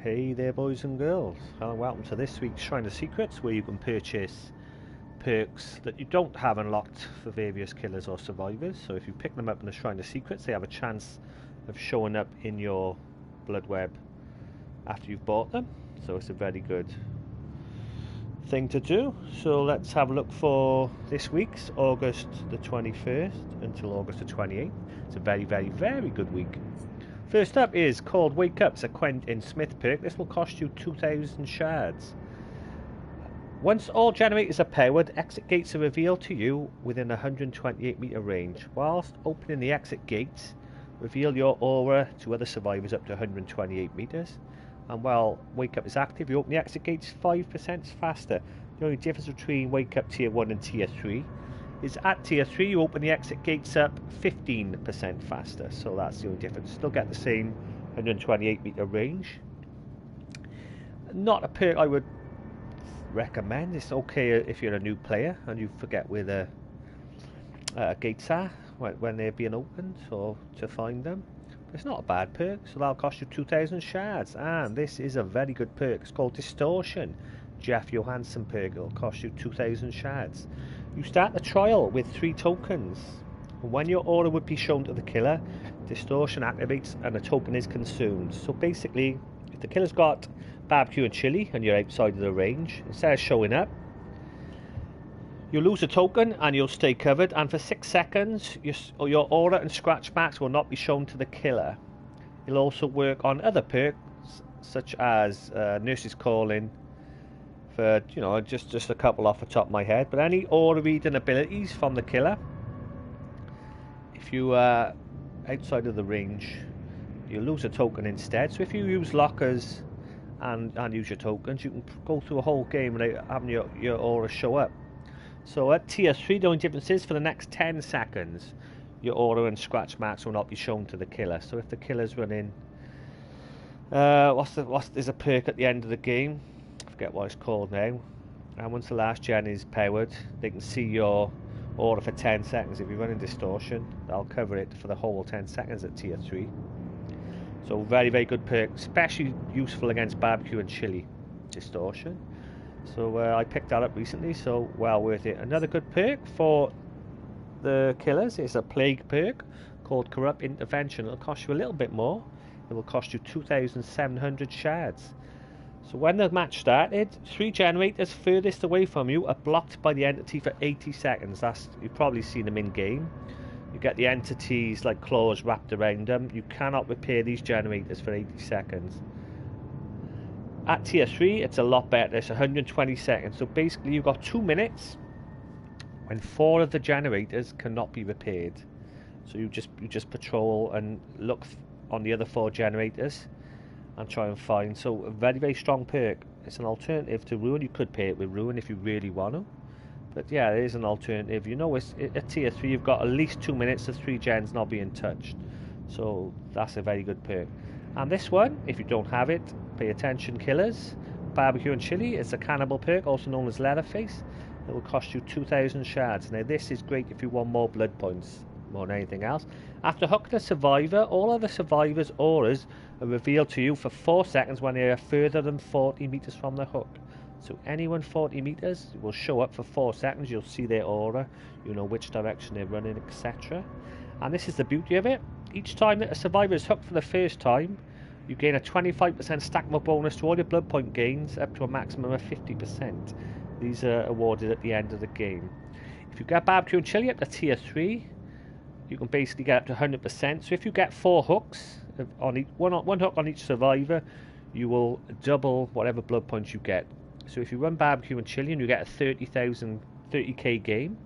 Hey there, boys and girls, and welcome to this week's Shrine of Secrets, where you can purchase perks that you don't have unlocked for various killers or survivors. So if you pick them up in the Shrine of Secrets, they have a chance of showing up in your blood web after you've bought them. So it's a very good thing to do. So let's have a look for this week's August the 21st until August the 28th. It's a very good week. First up is called Wake Up. It's a Quentin Smith perk. This will cost you 2,000 shards. Once all generators are powered, exit gates are revealed to you within a 128 meter range. Whilst opening the exit gates, reveal your aura to other survivors up to 128 meters. And while Wake Up is active, you open the exit gates 5% faster. The only difference between Wake Up Tier 1 and Tier 3 is at Tier 3 you open the exit gates up 15% faster. So that's the only difference. Still get the same 128 meter range. Not a perk I would recommend. It's okay if you're a new player and you forget where the gates are when they're being opened or to find them. But it's not a bad perk, so that'll cost you 2,000 shards. And this is a very good perk. It's called Distortion. Jeff Johansson perk. It'll cost you 2,000 shards. You start the trial with 3 tokens. And when your aura would be shown to the killer, Distortion activates and a token is consumed. So basically, if the killer's got barbecue and chili and you're outside of the range, instead of showing up, you'll lose a token and you'll stay covered, and for 6 seconds your aura and scratch marks will not be shown to the killer. It'll also work on other perks such as Nurse's Calling, for just a couple off the top of my head, but any aura reading abilities from the killer, if you are outside of the range, you lose a token instead. So if you use lockers and use your tokens, you can go through a whole game without having your aura show up. So at Tier 3, the only difference is for the next 10 seconds your aura and scratch marks will not be shown to the killer. So if the killer's running there's a perk at the end of the game, I forget what it's called now, and once the last gen is powered, they can see your aura for 10 seconds. If you're running Distortion, that'll cover it for the whole 10 seconds at Tier 3. So very good perk, especially useful against barbecue and chili, Distortion. So I picked that up recently, so well worth it. Another good perk for the killers is a plague perk called Corrupt Intervention. It'll cost you a little bit more. It will cost you 2,700 shards. So when the match started, 3 generators furthest away from you are blocked by the entity for 80 seconds. You've probably seen them in game. You get the entities like claws wrapped around them. You cannot repair these generators for 80 seconds. At Tier 3, it's a lot better. It's 120 seconds. So basically, you've got 2 minutes when 4 of the generators cannot be repaired. So you just patrol and look on the other 4 generators and try and find. So a very strong perk. It's an alternative to Ruin. You could pair it with Ruin if you really want to. But yeah, it is an alternative. At Tier 3, you've got at least 2 minutes of 3 gens not being touched. So that's a very good perk. And this one, if you don't have it, pay attention, killers. Barbecue and Chili, it's a cannibal perk, also known as Leatherface. It will cost you 2,000 shards. Now this is great if you want more blood points more than anything else. After hooking a survivor, all of the survivors' auras are revealed to you for 4 seconds when they are further than 40 meters from the hook. So anyone 40 meters will show up for 4 seconds. You'll see their aura, you know which direction they're running, etc. And this is the beauty of it. Each time that a survivor is hooked for the first time, you gain a 25% stackable bonus to all your blood point gains, up to a maximum of 50%. These are awarded at the end of the game. If you get Barbecue and Chili up to Tier 3, you can basically get up to 100%. So if you get 4 hooks, on one hook on each survivor, you will double whatever blood points you get. So if you run Barbecue and Chili and you get a 30k game,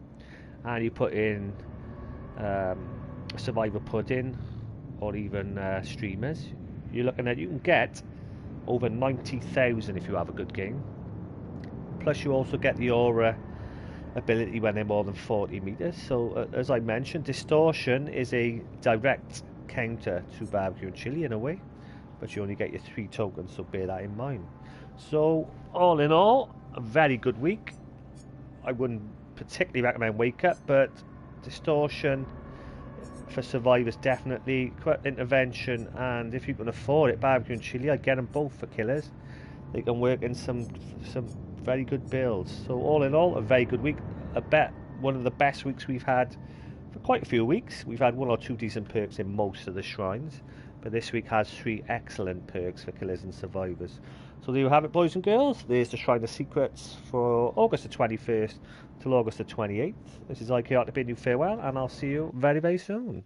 and you put in Survivor Pudding or even Streamers, you're looking at, you can get over 90,000 if you have a good game. Plus you also get the aura ability when they're more than 40 meters. So as I mentioned, Distortion is a direct counter to Barbecue and Chili in a way, but you only get your 3 tokens, so bear that in mind. So all in all, a very good week. I wouldn't particularly recommend Wake Up, but Distortion for survivors, definitely. Quick intervention, and if you can afford it, barbecue and chili, I'd get them both for killers. They can work in some very good builds. So all in all, a very good week. I bet one of the best weeks we've had for quite a few weeks. We've had 1 or 2 decent perks in most of the shrines, but this week has 3 excellent perks for killers and survivors. So there you have it, boys and girls. There's the Shrine of Secrets for August the 21st till August the 28th. This is IKR to bid you farewell, and I'll see you very, very soon.